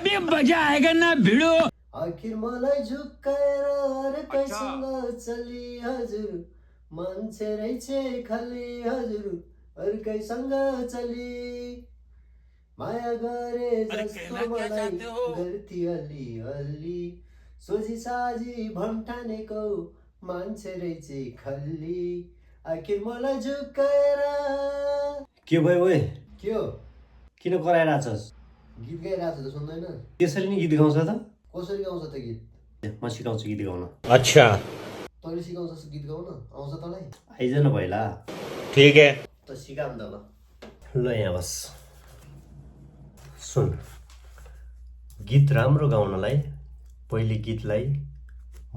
अभी मजा आएगा ना भिडो। आखिर मलाई झुक्काएर अर्कैसँग चली हजुर मान्छे रहेछ खाली हजुर अर्कैसँग चली माया गरे जस्तो मलाई गर्थी अलि अलि सोझी साझी भन्ठानेको मान्छे रहेछ खल्ली आखिर मलाई झुक्काएर के भयो ओए के हो किन कराइरहेछस् गीत गाइरहेको छ त सुन्दैन त्यसरी नै गीत गाउँछ त कसरी गाउँछ त गीत म सिकाउँछु गीत गाउन अच्छा तैँले सिकाउँछ गीत गाउन आउँछ तँलाई आइज न भइला ठीक है त सिकाम त ल ल यहाँ बस सुन गीत राम्रो गाउनलाई पहिले गीतलाई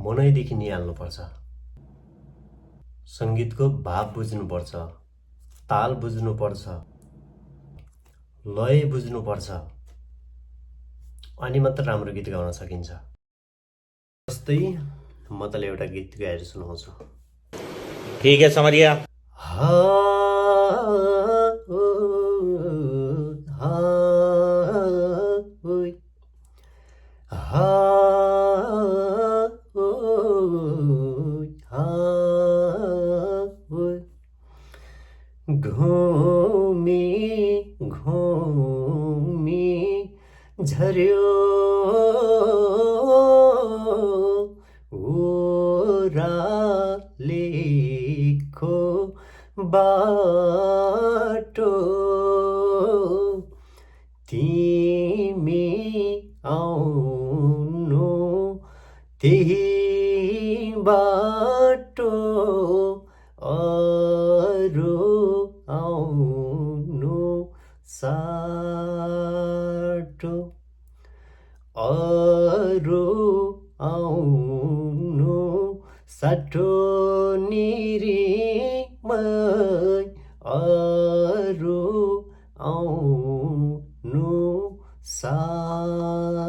मनैदेखि निहाल्नुपर्छ सङ्गीतको भाव बुझ्नुपर्छ ताल बुझ्नुपर्छ लय बुझ्नुपर्छ अनि मात्र राम्रो गीत गाउन सकिन्छ जस्तै म तँलाई एउटा गीत गाएर सुनाउँछु ठीक है समझ गया घूमी घूमी झर्यो ओरालेको बाटो तिमी आउनु त्यही बाटो अरू आउनु साटो अरू आउनु साटो निरीमै अरू आउनु साटो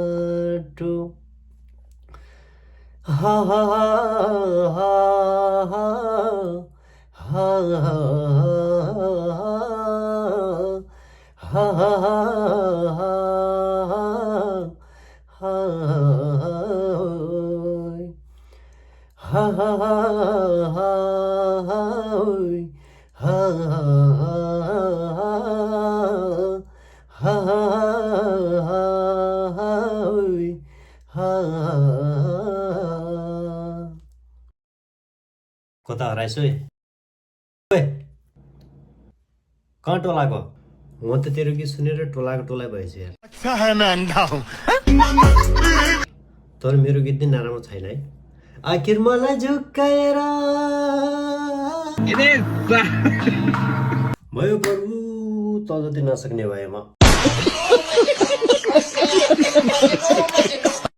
हा हा हा ha ha ha ha कता हराइस ओए कहाँ टोलाको म त तेरो गीत सुनेर टोलाको टोला भएछ यार तर मेरो गीत नै नराम्रो छैन है आखिर मलाई झुक्काएर भयो प्रभु त जति नसक्ने भए म